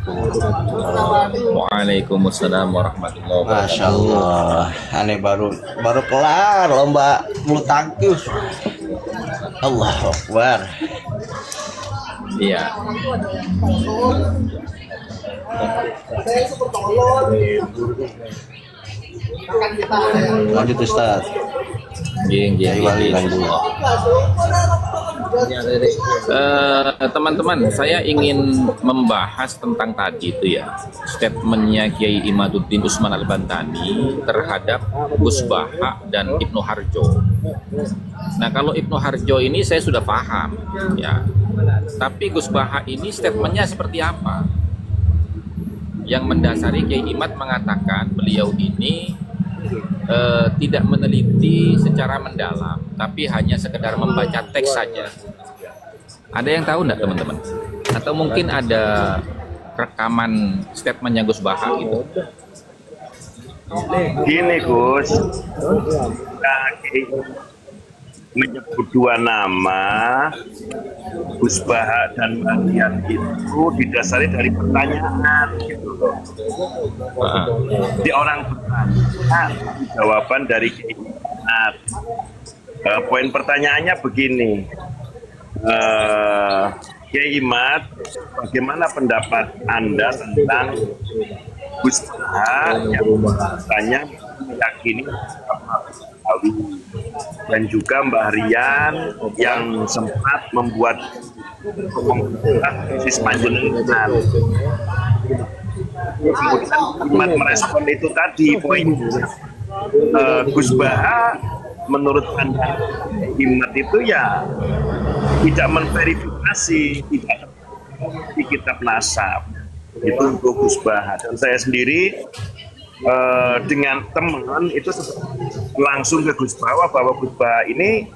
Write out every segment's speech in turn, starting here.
Waalaikumsalam warahmatullahi Masya wabarakatuh. Allah, aneh baru baru kelar lomba bulu tangkis. Allahu Akbar. Iya. Lanjut Ustaz. Geng, Wali lanjut. Teman-teman, saya ingin membahas tentang tadi itu ya, statementnya Kiai Imaduddin Usman Al-Bantani terhadap Gus Baha dan Ibnu Harjo. Nah, kalau Ibnu Harjo ini saya sudah paham ya, tapi Gus Baha ini statementnya seperti apa? Yang mendasari Kiai Imad mengatakan beliau ini tidak meneliti secara mendalam, tapi hanya sekedar membaca teks saja. Ada yang tahu enggak teman-teman? Atau mungkin ada rekaman statementnya Gus Baha gitu? Gini Gus, menyebut dua nama Gus Baha dan Mardian itu didasari dari pertanyaan gitu loh. Di orang bertanya jawaban dari Kiai Imad. Poin pertanyaannya begini, Kiai Imad, bagaimana pendapat Anda tentang Gus Baha yang katanya meyakini dan juga Mbah Rian yang sempat membuat krisis Panjenengan. Kemudian Imad merespon itu tadi poin Gus Baha menurut Anda Imad itu ya tidak menverifikasi, tidak di kitab nasab itu untuk Gus Baha. Dan saya sendiri dengan teman itu langsung ke Gus Baha bahwa Gus Baha ini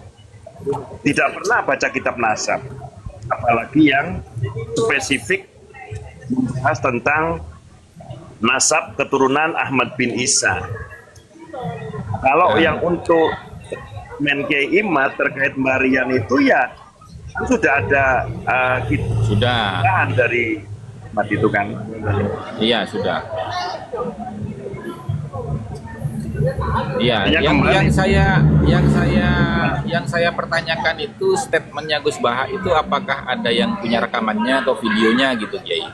tidak pernah baca kitab nasab, apalagi yang spesifik membahas tentang nasab keturunan Ahmad bin Isa. Kalau yang untuk Kiai Imad terkait Marian itu ya sudah ada Sudah. dari Ahmad itu kan. Iya, sudah. Iya, yang saya pertanyakan itu statementnya Gus Baha itu apakah ada yang punya rekamannya atau videonya gitu, Kiai?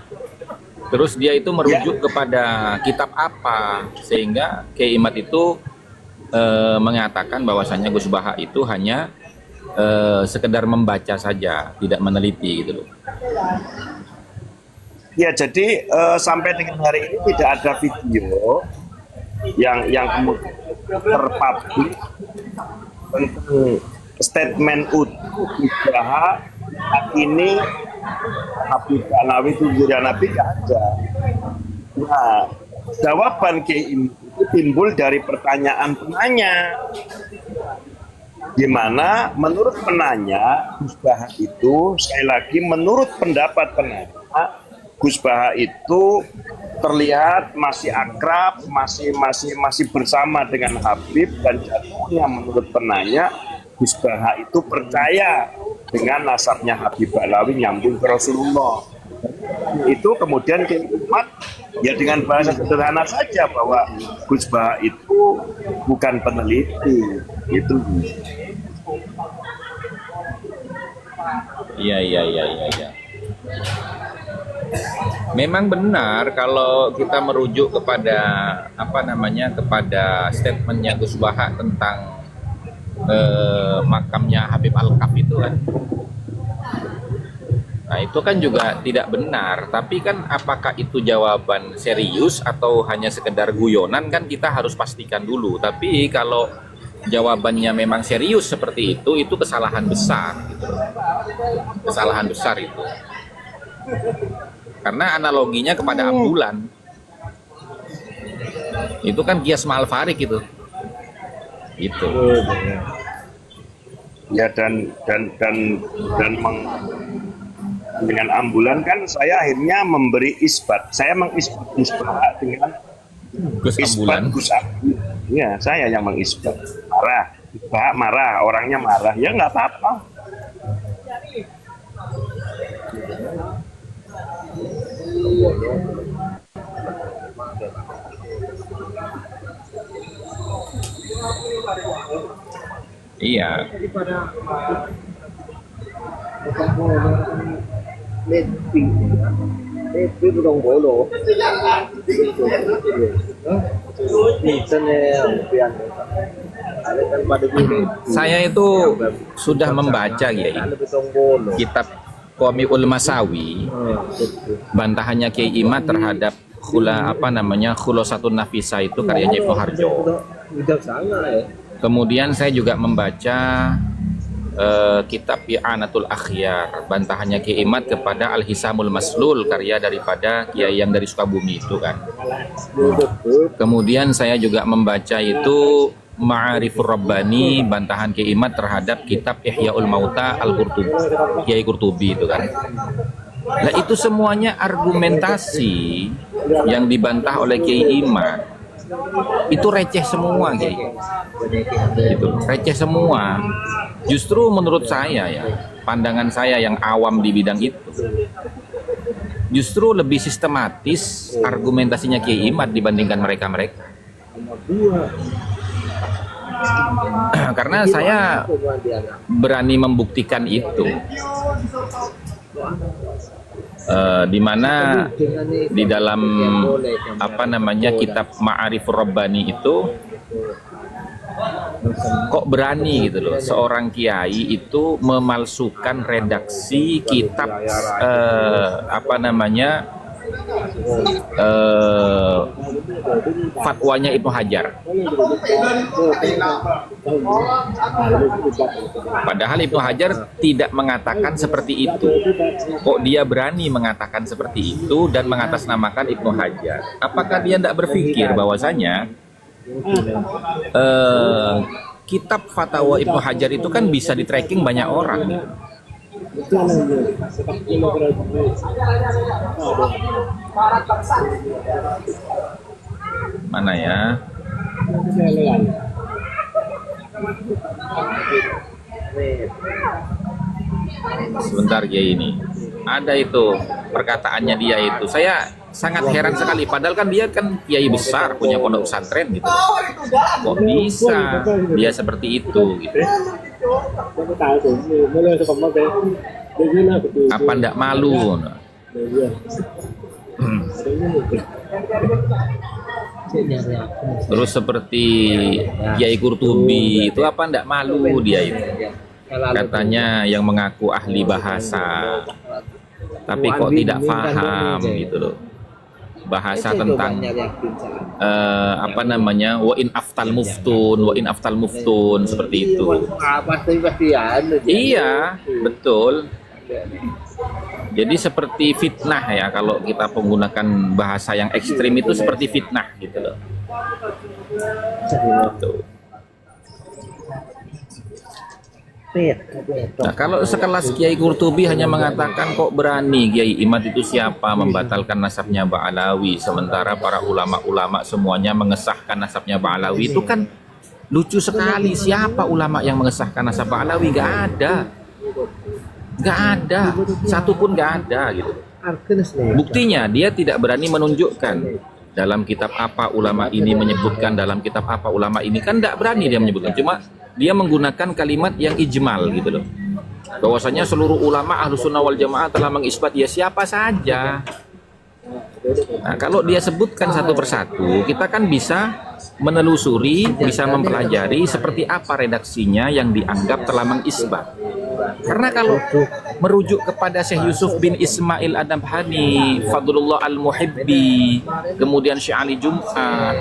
Terus dia itu merujuk kepada kitab apa sehingga Kiai Imad itu mengatakan bahwasannya Gus Baha itu hanya sekedar membaca saja, tidak meneliti gitu loh. Ya, jadi sampai dengan hari ini tidak ada video yang kemudian terpublik tentang statement utuh Baha ini Habib Alawi itu Nabi tidak ada. Nah, jawaban Kiai itu timbul dari pertanyaan penanya, di mana menurut penanya Gus Baha itu, sekali lagi menurut pendapat penanya, Gus Baha itu terlihat masih akrab, masih bersama dengan Habib, dan jatuhnya menurut penanya Gus Baha itu percaya dengan nasabnya Habib Alawi nyambung ke Rasulullah. Itu kemudian Kiai ya dengan bahasa sederhana saja bahwa Gus Baha itu bukan peneliti, itu. Iya. Memang benar kalau kita merujuk kepada kepada statementnya Gus Baha tentang makamnya Habib Al-Kaf itu kan. Nah, itu kan juga tidak benar, tapi kan apakah itu jawaban serius atau hanya sekedar guyonan kan kita harus pastikan dulu. Tapi kalau jawabannya memang serius seperti itu kesalahan besar gitu. Kesalahan besar itu. Karena analoginya kepada ambulan. Itu kan kias ma'al farik itu. Gitu. Ya dengan ambulan kan saya akhirnya memberi isbat. Saya mengisbat Gus Baha dengan Gus ambulan. Gus Ambulan. Ya, saya yang mengisbat. Marah, Gus Baha marah, orangnya marah. Ya nggak apa-apa. Iya. Saya itu sudah membaca ya kitab Qami'ul Masawi, bantahannya Kiai Imad terhadap Khulosatun Nafisa itu karyanya Ibnu Harjo. Kemudian saya juga membaca kitab I'anatul Akhyar, bantahannya Kiai Imad kepada Al-Hisamul Maslul, karya daripada Kiai yang dari Sukabumi itu kan. Kemudian saya juga membaca itu Ma'arifur Rabbani, bantahan Kiai Imad terhadap kitab Ihya'ul Mauta Al-Qurtubi, Kiai Qurtubi itu kan. Nah itu semuanya argumentasi yang dibantah oleh Kiai Imad itu receh semua, Kiai. Gitu, receh semua. Justru menurut saya ya, pandangan saya yang awam di bidang itu, justru lebih sistematis argumentasinya Kiai Imad dibandingkan mereka-mereka. Karena saya berani membuktikan itu. Di mana di dalam kitab Ma'arifur Rabbani itu kok berani gitu loh seorang kiai itu memalsukan redaksi kitab fatwanya Ibnu Hajar. Padahal Ibnu Hajar tidak mengatakan seperti itu. Kok dia berani mengatakan seperti itu dan mengatasnamakan Ibnu Hajar? Apakah dia tidak berpikir bahwasanya kitab fatwa Ibnu Hajar itu kan bisa di tracking banyak orang gitu. Mana ya? Sebentar ya, ini ada itu perkataannya dia itu. Saya sangat heran sekali, padahal kan dia kan kiai besar, punya pondok pesantren gitu. Kok bisa dia seperti itu gitu? Apa ndak malu? Terus seperti Kiai Qurtubi itu apa ndak malu dia itu? Katanya yang mengaku ahli bahasa, tapi kok tidak paham gitu loh. Bahasa tentang wa in aftal muftun seperti itu. Iya, betul. Jadi seperti fitnah ya, kalau kita menggunakan bahasa yang ekstrim itu seperti fitnah gitu loh. Gitu. Nah, kalau sekelas Kiai Qurtubi hanya mengatakan kok berani Kiai Imad itu siapa membatalkan nasabnya Ba'alawi, sementara para ulama-ulama semuanya mengesahkan nasabnya Ba'alawi, itu kan lucu sekali. Siapa ulama yang mengesahkan nasab Ba'alawi? Gak ada, satu pun gak ada gitu. Buktinya dia tidak berani menunjukkan dalam kitab apa ulama ini menyebutkan, dalam kitab apa ulama ini, kan gak berani dia menyebutkan. Cuma dia menggunakan kalimat yang ijmal gitu loh, bahwasanya seluruh ulama Ahlus Sunnah wal Jamaah telah mengisbat ya siapa saja. Nah, kalau dia sebutkan satu persatu, kita kan bisa menelusuri, bisa mempelajari seperti apa redaksinya yang dianggap telah mengisbat. Karena kalau merujuk kepada Syekh Yusuf bin Ismail Adabhani, Fadlullah Al-Muhibbi, kemudian Syekh Ali Jum'ah,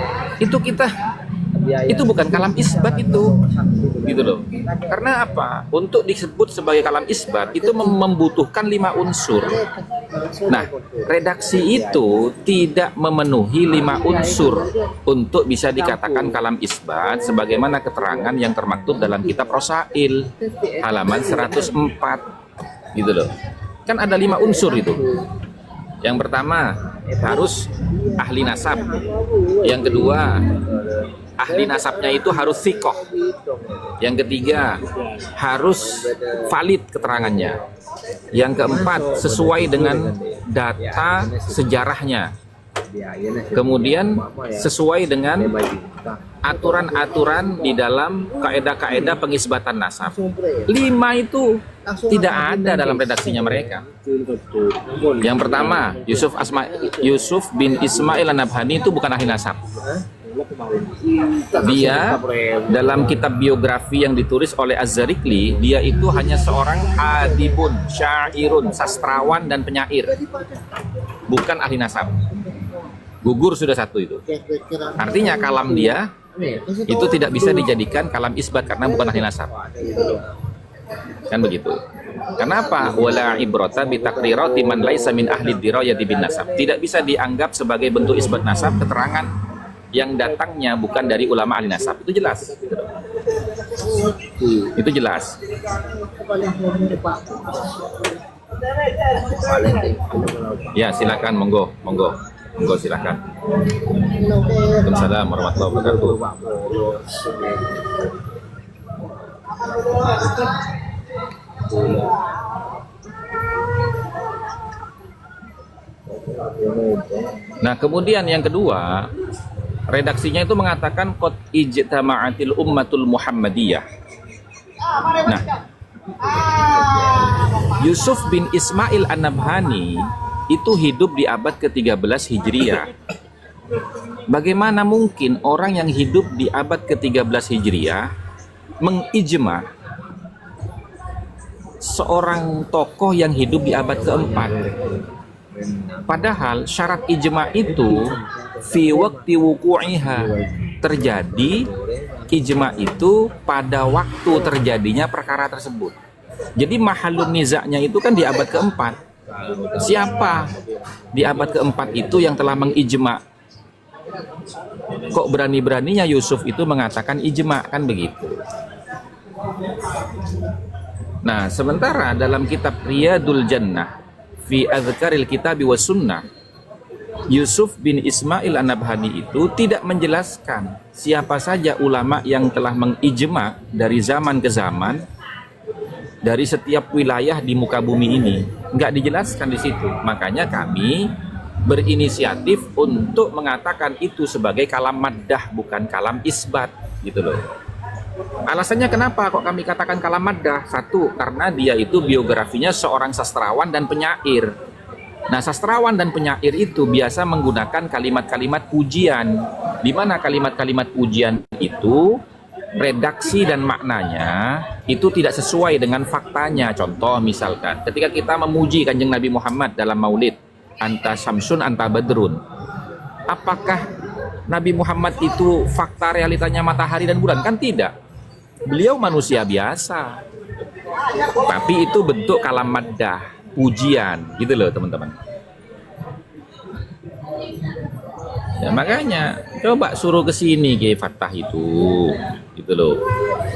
itu bukan kalam isbat itu, gitu loh. Karena apa? Untuk disebut sebagai kalam isbat itu membutuhkan 5 unsur. Nah, redaksi itu tidak memenuhi 5 unsur untuk bisa dikatakan kalam isbat, sebagaimana keterangan yang termaktub dalam kitab Rosail halaman 104, gitu loh. Kan ada 5 unsur itu. Yang pertama harus ahli nasab. Yang kedua, ahli nasabnya itu harus thiqah. Yang ketiga, harus valid keterangannya. Yang keempat, sesuai dengan data sejarahnya. Kemudian sesuai dengan aturan-aturan di dalam kaedah-kaedah pengisbatan nasab. 5 itu tidak ada dalam redaksinya mereka. Yang pertama, Yusuf bin Ismail An-Nabhani itu bukan ahli nasab. Dia dalam kitab biografi yang ditulis oleh Az-Zarikli, dia itu hanya seorang adibun, syairun, sastrawan dan penyair, bukan ahli nasab. Gugur sudah satu itu. Artinya kalam dia itu tidak bisa dijadikan kalam isbat karena bukan ahli nasab. Kan begitu. Kenapa? Wala ibrata bi taqrirati man laisa min ahli dirayati bin nasab. Tidak bisa dianggap sebagai bentuk isbat nasab keterangan yang datangnya bukan dari ulama ahli nasab. Itu jelas. Itu jelas. Ya, silakan, monggo, monggo. Monggo silakan. Waalaikumsalam warahmatullahi wabarakatuh. Nah, kemudian yang kedua, redaksinya itu mengatakan qad ijtama'atil ummatul Muhammadiyah. Nah, Yusuf bin Ismail An-Nabhani itu hidup di abad ke-13 Hijriah. Bagaimana mungkin orang yang hidup di abad ke-13 Hijriah mengijma seorang tokoh yang hidup di abad ke-4? Padahal syarat ijma itu fi waqti wuku'iha, terjadi ijma itu pada waktu terjadinya perkara tersebut. Jadi mahalun nizaknya itu kan di abad ke-4. Siapa di abad ke-4 itu yang telah mengijma? Kok berani-beraninya Yusuf itu mengatakan ijma, kan begitu. Nah, sementara dalam kitab Riyadul Jannah fi Adzkaril Kitabi was Sunnah, Yusuf bin Ismail An-Nabhani itu tidak menjelaskan siapa saja ulama yang telah mengijma dari zaman ke zaman dari setiap wilayah di muka bumi ini. Nggak dijelaskan di situ. Makanya kami berinisiatif untuk mengatakan itu sebagai kalam maddah, bukan kalam isbat, gitu loh. Alasannya kenapa kok kami katakan kalam maddah? Satu, karena dia itu biografinya seorang sastrawan dan penyair. Nah, sastrawan dan penyair itu biasa menggunakan kalimat-kalimat pujian, di mana kalimat-kalimat pujian itu redaksi dan maknanya itu tidak sesuai dengan faktanya. Contoh misalkan, ketika kita memuji Kanjeng Nabi Muhammad dalam maulid, anta syamsun anta badrun, apakah Nabi Muhammad itu fakta realitanya matahari dan bulan? Kan tidak. Beliau manusia biasa. Tapi itu bentuk kalam maddah, pujian, gitu loh teman-teman. Ya, makanya coba suruh ke sini Kiai Fattah itu, gitu loh.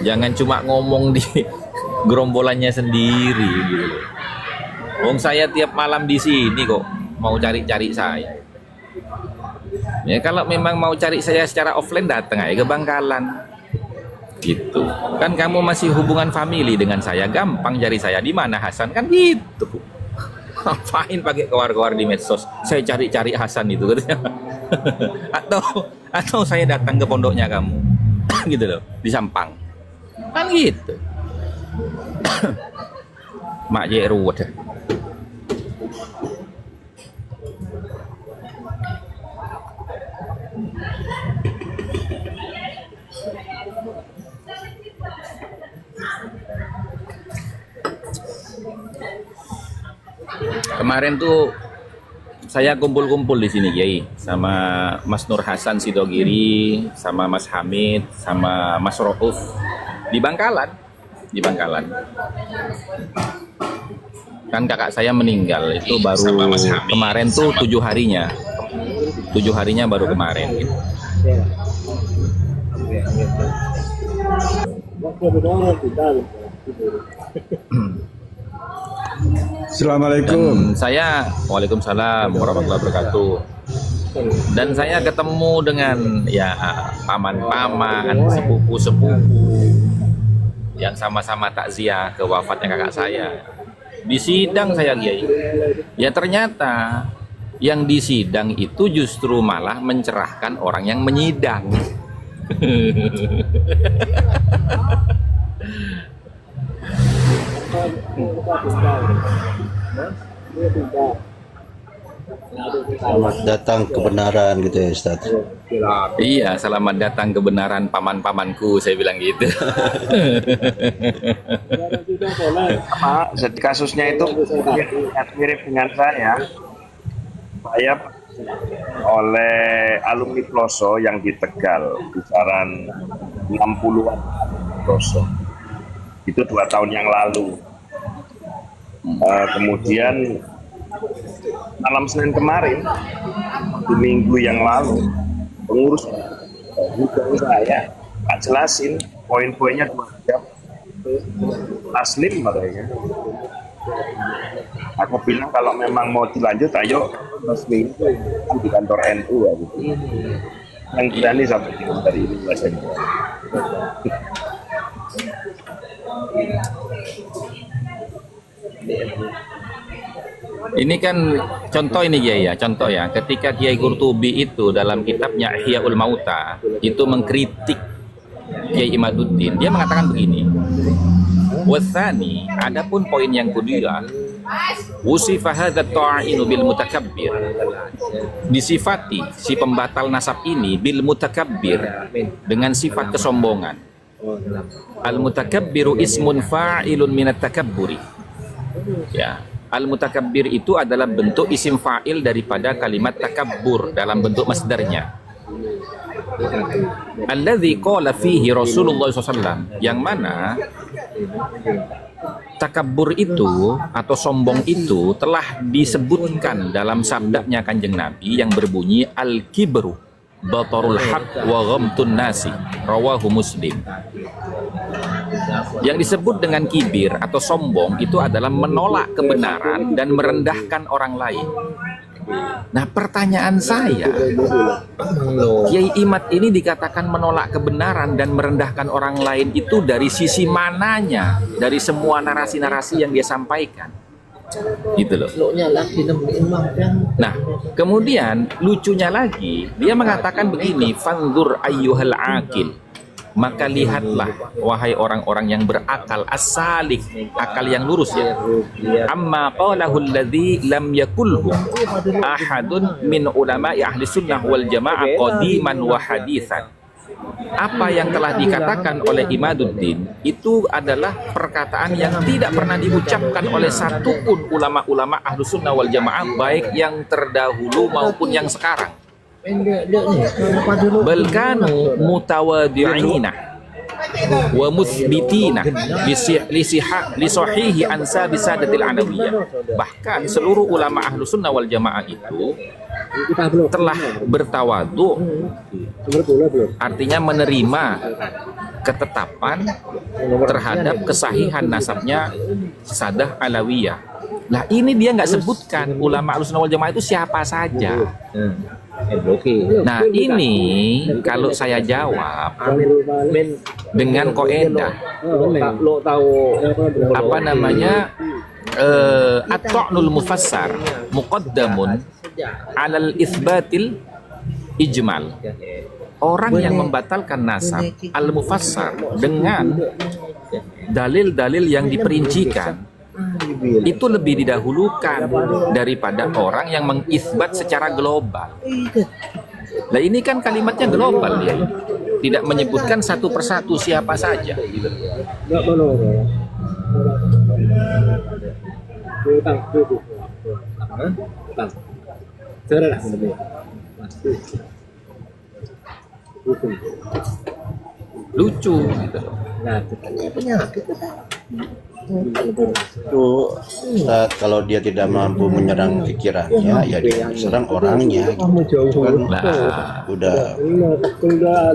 Jangan cuma ngomong di gerombolannya sendiri, gitu loh. Wong saya tiap malam di sini kok mau cari-cari saya. Ya kalau memang mau cari saya secara offline datang aja ke Bangkalan. Gitu. Kan kamu masih hubungan family dengan saya, gampang cari saya. Di mana Hasan? Kan gitu. Ngapain pakai keluar-keluar di medsos? Saya cari-cari Hasan itu katanya. atau saya datang ke pondoknya kamu. Gitu loh, di Sampang. Kan gitu. Mak je ruwet. Kemarin tuh saya kumpul-kumpul di sini Kiai, sama Mas Nur Hasan Sidogiri, sama Mas Hamid, sama Mas Rauf di Bangkalan. Kan kakak saya meninggal itu baru kemarin tuh 7 harinya. 7 harinya baru kemarin gitu. Assalamualaikum. Dan saya, waalaikumsalam warahmatullahi wabarakatuh. Dan saya ketemu dengan ya paman-paman, sepupu-sepupu yang sama-sama takziah ke wafatnya kakak saya. di sidang saya Kiai. Ya ternyata yang di sidang itu justru malah mencerahkan orang yang menyidang. Selamat datang kebenaran gitu ya Ustaz. Iya, selamat datang kebenaran paman-pamanku, saya bilang gitu. Sama, jadi kasusnya itu mirip dengan saya. Saya oleh alumni Ploso yang di Tegal, kisaran 60-an Ploso. Itu 2 tahun yang lalu. Kemudian malam Senin kemarin, di minggu yang lalu, pengurus hubung saya tak jelasin poin-poinnya 2 jam. Taslim katanya. Aku bilang kalau memang mau dilanjut, ayo resmi di kantor NU ya, gitu. Yang berani sampai di dari ini rasanya. Ini kan contoh ini Kiai ya, contoh ya. Ketika Kiai Qurtubi itu dalam kitabnya Ihyaul Mauta itu mengkritik Kiai Imaduddin, dia mengatakan begini. Wasani, adapun poin yang kedua, wusifa hadzat ta'inu bil mutakabbir. Disifati si pembatal nasab ini bil mutakabbir dengan sifat kesombongan. Al mutakabbiru ismun fa'ilun minat takabburi. Ya, al mutakabbir itu adalah bentuk isim fa'il daripada kalimat takabbur dalam bentuk masdarnya. Alladzi qala fihi Rasulullah SAW, yang mana takabbur itu atau sombong itu telah disebutkan dalam sabdanya Kanjeng Nabi yang berbunyi al-kibru batarul haq wa ghamtun nasi, rawahu Muslim. Yang disebut dengan kibir atau sombong itu adalah menolak kebenaran dan merendahkan orang lain. Nah, pertanyaan saya, Kiai Imad ini dikatakan menolak kebenaran dan merendahkan orang lain itu dari sisi mananya dari semua narasi-narasi yang dia sampaikan? Gitu loh. Nah, kemudian lucunya lagi, dia mengatakan begini, fanzur ayyuhal aqil, maka lihatlah wahai orang-orang yang berakal, as-salik, akal yang lurus ya. Amma qalahu alladzi lam yakulhu ahadun min ulama'i ahli sunnah wal jamaah qadiman wa haditsan. Apa yang telah dikatakan oleh Imaduddin itu adalah perkataan yang tidak pernah diucapkan oleh satupun ulama-ulama ahli sunnah wal jamaah, baik yang terdahulu maupun yang sekarang. Bal kanu mutawadi'ina wa muthbitina li sahihi ansabi sadatil alawiyah. Bahkan seluruh ulama ahlu sunnah wal jamaah itu telah bertawadu, artinya menerima ketetapan terhadap kesahihan nasabnya Sadah Alawiyah. Nah, ini dia nggak sebutkan ulama ahlu sunnah wal jamaah itu siapa saja. Nah, ini kalau saya jawab dengan kaidah apa namanya, at-ta'nul mufassar muqaddamun 'alal itsbatil ijmal. Orang yang membatalkan nasab al-mufassar dengan dalil-dalil yang diperincikan itu lebih didahulukan daripada orang yang mengisbat secara global. Nah, ini kan kalimatnya global ya, tidak menyebutkan satu persatu siapa saja gitu. Lucu gitu. Itu Ustaz, kalau dia tidak mampu menyerang pikirannya, ya dia serang orangnya gitu. Kan udah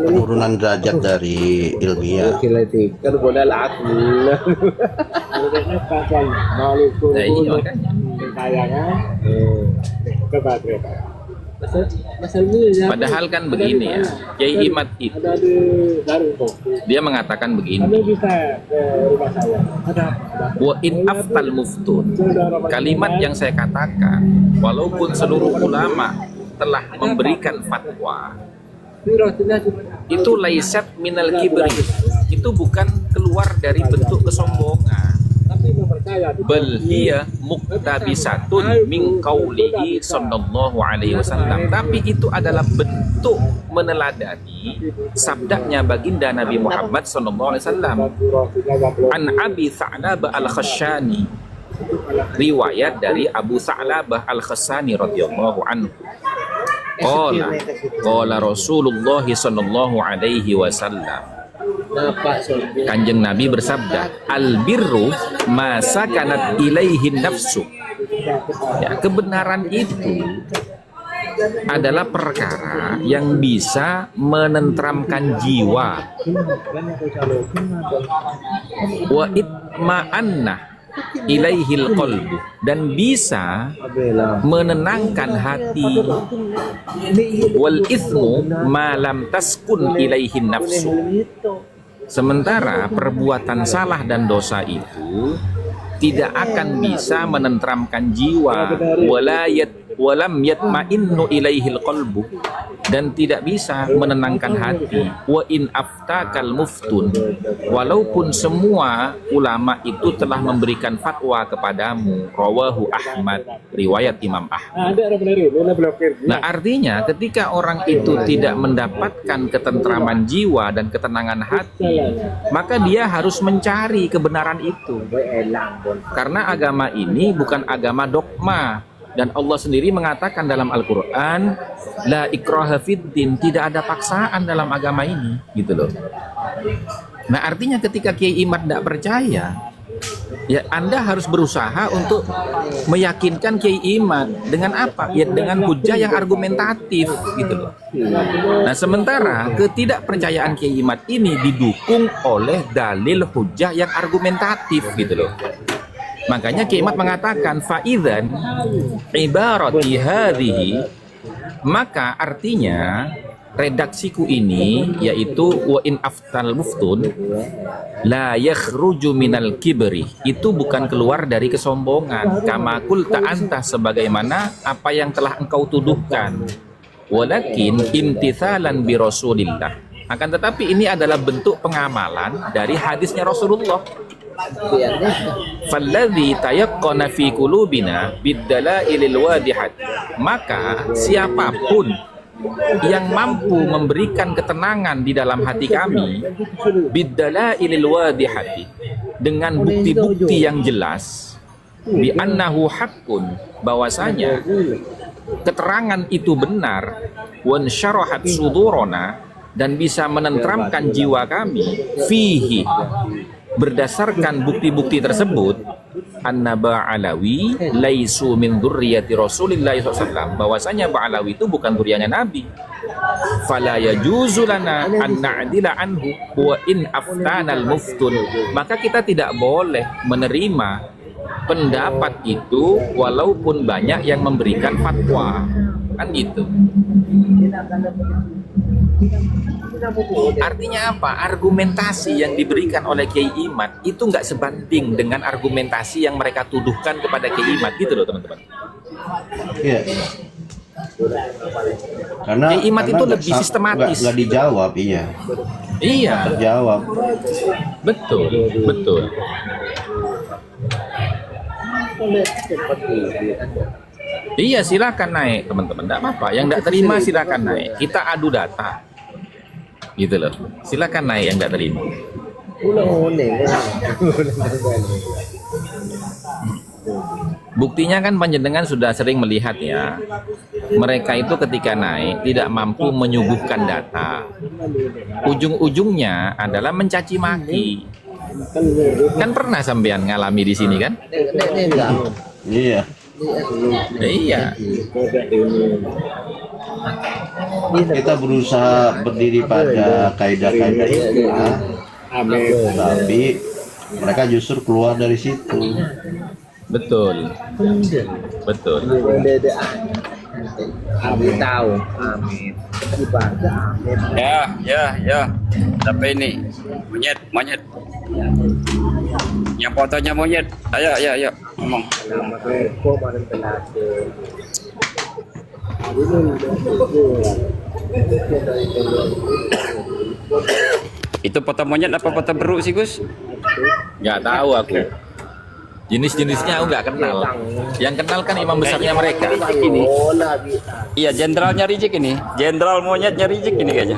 penurunan derajat dari ilmiah. Nah, iya makanya. Padahal kan begini ya, Kiai Imad itu dia mengatakan begini, wa in aftal muftun, kalimat yang saya katakan walaupun seluruh ulama telah memberikan fatwa, itu laisat minal kibri, itu bukan keluar dari bentuk kesombongan, bal hiya muktabisatun min qaulihi sallallahu alaihi wasallam, tapi itu adalah bentuk meneladani sabdanya baginda Nabi Muhammad sallallahu alaihi wasallam. An Abi Sa'labah Al-Khashani, riwayat dari Abu Sa'labah Al-Khashani radhiyallahu anhu. Qala Rasulullah sallallahu alaihi wasallam, Kanjeng Nabi bersabda, al-birru ma sakanat ilaihin nafsu. Ya, kebenaran itu adalah perkara yang bisa menenteramkan jiwa. Wa itma'anna ilaihil qalbu, dan bisa menenangkan hati. Wal ithmu ma lam taskun ilaihin nafsu, sementara perbuatan salah dan dosa itu tidak akan bisa menenteramkan jiwa. Walam yatma'innu ilaihil qalbu, dan tidak bisa menenangkan hati. Wa in aftakal muftun, walaupun semua ulama itu telah memberikan fatwa kepadamu. Rawahu Ahmad, riwayat Imam Ahmad. Nah, artinya ketika orang itu tidak mendapatkan ketentraman jiwa dan ketenangan hati, maka dia harus mencari kebenaran itu, karena agama ini bukan agama dogma. Dan Allah sendiri mengatakan dalam Al-Quran, la ikraha fiddin, tidak ada paksaan dalam agama ini, gitu loh. Nah, artinya ketika Kiai Imad tidak percaya, ya Anda harus berusaha untuk meyakinkan Kiai Imad dengan apa? Ya dengan hujah yang argumentatif, gitu loh. Nah, sementara ketidakpercayaan Kiai Imad ini didukung oleh dalil hujah yang argumentatif, gitu loh. Makanya Kiai Imad mengatakan fa'idzan ibarati hadhihi, maka artinya redaksiku ini yaitu wa in aftal muftun la yakhruju minal kibri, itu bukan keluar dari kesombongan, kama qulta anta, sebagaimana apa yang telah engkau tuduhkan, walakin imtithalan bi Rasulillah, akan tetapi ini adalah bentuk pengamalan dari hadisnya Rasulullah. Falladzi tayaqqana fi qulubina biddalailil wadihat, maka siapapun yang mampu memberikan ketenangan di dalam hati kami, biddalailil wadihati, dengan bukti-bukti yang jelas, bi annahu haqqun, bahwasanya keterangan itu benar, wan syarahat sudurona, dan bisa menenteramkan jiwa kami, fihi, berdasarkan bukti-bukti tersebut, anna Ba'alawi laisu min dzurriyyati Rasulillah SAW, bahwasanya Ba'alawi itu bukan dzurriyyahnya Nabi. Fala yajuzu lana an na'dila anhu wa in aftanal muftun, maka kita tidak boleh menerima pendapat itu walaupun banyak yang memberikan fatwa, kan gitu. Artinya apa? Argumentasi yang diberikan oleh Kiai Imad itu nggak sebanding dengan argumentasi yang mereka tuduhkan kepada Kiai Imad, gitu loh teman-teman. Iya. Karena Kiai Imad itu lebih sistematis. Nggak dijawab, iya. Iya. Terjawab. Betul, betul. Iya, silakan naik teman-teman, tidak apa-apa. Yang tidak terima silakan naik. Kita adu data, gitu loh. Silakan naik yang tidak terima. Buktinya kan panjenengan sudah sering melihat ya, mereka itu ketika naik tidak mampu menyuguhkan data. Ujung-ujungnya adalah mencaci maki. Kan pernah sampean ngalami di sini kan? Iya. Iya. Kita berusaha berdiri pada kaidah-kaidah itu, tapi mereka justru keluar dari situ. Betul. Betul. Amin tahu. Amin. Ya. Tapi ini monyet. Yang fotonya monyet. Ayo, ngomong. Itu foto monyet apa foto beruk sih, Gus? Nggak tahu aku. Jenis-jenisnya aku nggak kenal. Yang kenal kan imam besarnya mereka. Ini. Iya, jenderalnya Rizik ini. Jenderal monyetnya Rizik ini kayaknya.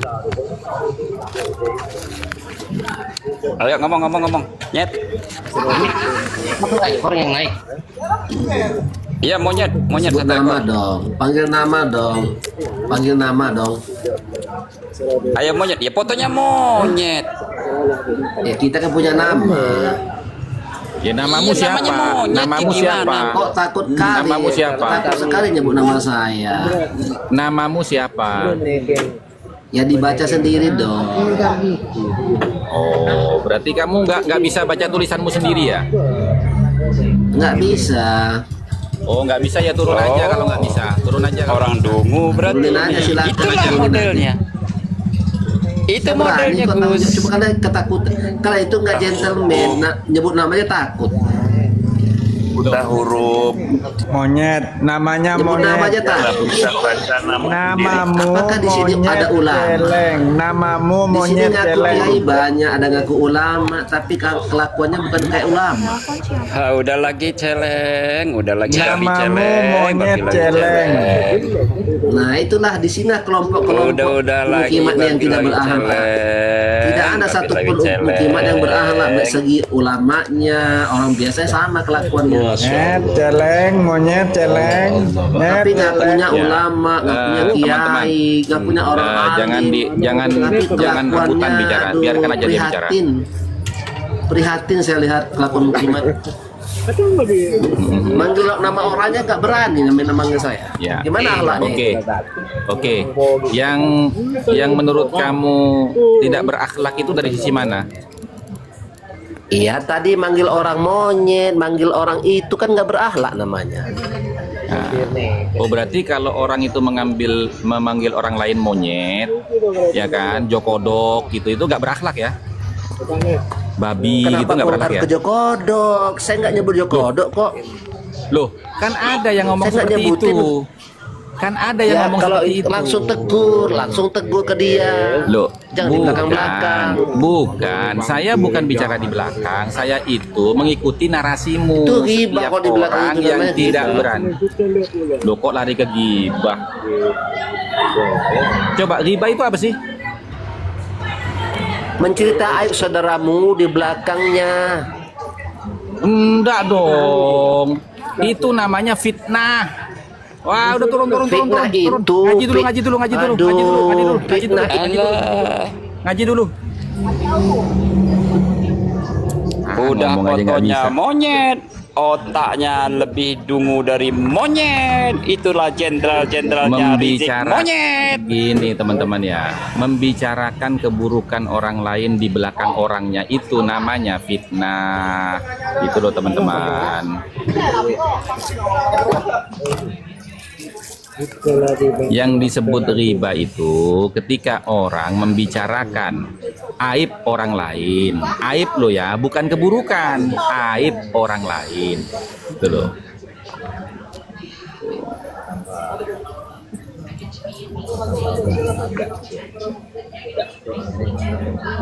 Ayo ngomong. Nyet. Orang yang naik. Iya, monyet Sebut satu nama ekor. dong. Panggil nama dong. Ayo monyet. Ya fotonya monyet. Ya kita kan punya nama. Ya namamu Iya, namanya siapa? monyet, Namamu gimana? siapa? Kok takut kali? Namamu siapa? Takut sekali nyebut nama saya. Namamu siapa? Ya dibaca sendiri dong. Oh, berarti kamu nggak bisa baca tulisanmu sendiri ya? Nggak bisa. Oh, nggak bisa ya, turun aja kalau nggak bisa. Turun aja. Orang dungu berarti. Turunin aja, silakan. Itulah modelnya. Itu Saya berani modelnya, kok tahu, Gus. cuma karena ketakutan. Kalau itu nggak gentleman, nyebut namanya takut. Buta huruf, Monyet, namanya Nyebut nama aja monyet. takut. bisa baca nama Namamu Apakah di sini monyet ada ulama? celeng. Namamu Di sini monyet ngaku celeng. kiai banyak, ada ngaku ulama, tapi kelakuannya bukan kayak ulama. Udah lagi celeng, udah lagi babi Namamu celeng, monyet babi lagi celeng. Nah itulah di sini kelompok-kelompok Udah lagi mukimat yang babi tidak lagi berakhlak. celeng. Tidak ada Babi satupun lagi celeng. mukimat yang berakhlak. Dari segi ulamanya, orang biasanya sama kelakuannya. Monyet celeng, monyet celeng. Nyet Tapi ngakunya Ya. ulama, ngakunya Teman-teman. kiai, ngakunya orang alim. jangan Tapi jangan rebutan kelakuannya, bicara. aduh, Biarkan aja dia bicara. Prihatin saya lihat kelakuan mukimat. Manggil nama orangnya nggak berani namanya saya. Ya. Gimana akhlaknya? Oke. Yang menurut kamu tidak berakhlak itu dari sisi mana? Iya tadi manggil orang monyet, manggil orang itu kan nggak berakhlak namanya. Nah, oh berarti kalau orang itu memanggil orang lain monyet, ya kan, jokodok gitu, itu nggak berakhlak ya? Babi gitu Kenapa nggak berakhlak komentar ya? ke Jokodok? Saya nggak nyebut Jokodok kok. Loh, kan ada yang ngomong Saya nggak seperti nyebutin. itu. Kan ada yang Ya ngomong kalau seperti itu. langsung tegur ke dia. Loh, Jangan di belakang-belakang. Bukan, saya bukan bicara di belakang. Saya itu mengikuti narasimu. Itu ghibah Setiap kok di belakang orang itu yang namanya tidak ghibah. berani. Loh, kok lari ke ghibah? Coba ghibah itu apa sih? Mencerita aib saudaramu di belakangnya. Enggak dong. Itu namanya fitnah. Wah, udah turun. Fitnah itu Ngaji dulu. fitnah itu. Ngaji dulu. Udah ngomong aja nggak fotonya bisa. monyet, otaknya lebih dungu dari monyet. Itulah jenderalnya Rizik monyet. Gini teman-teman ya, membicarakan keburukan orang lain di belakang orangnya itu namanya fitnah. Itu loh teman-teman. Yang disebut riba itu ketika orang membicarakan aib orang lain. Aib lo ya, bukan keburukan, aib orang lain. Itu loh.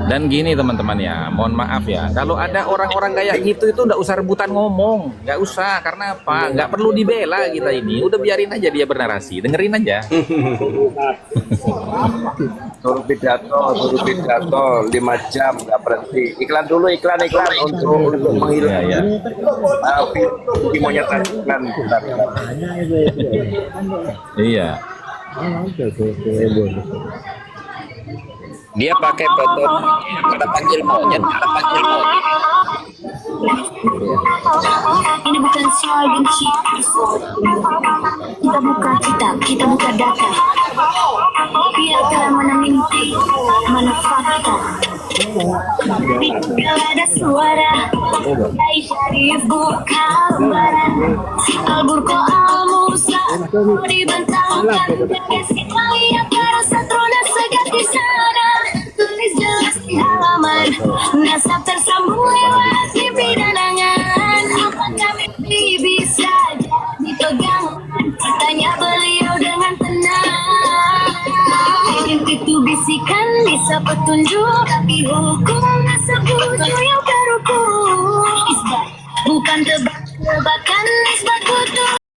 Dan gini teman-teman ya, mohon maaf ya, kalau ada orang-orang kayak gitu itu nggak usah rebutan ngomong, nggak usah. Karena apa? Nggak perlu dibela kita ini, udah biarin aja dia bernarasi, dengerin aja. suruh pidato 5 jam nggak berhenti. Iklan dulu, iklan untuk menghilangkan Ya. di monyet iklan. Bentar. Iya. Dia pakai foto ada panggil monyet. Ini bukan soal benci. Kita buka data. Biar mana mimpi, mana fakta. Bila ada suara Kiai Syarif bukan bara Al-Burqa Al-Musa dibentangkan Kesi yang terasa terus segat di sana Tulis jelas di halaman Nasab tersambung lewat mimpi dan angan Apakah mimpi bisa jadi pegangan Tanya beliau dengan tenang itu bisikan bisa petunjuk Tapi hukum sebut yang terukur Isbat bukan tebak-tebakan Isbat butuh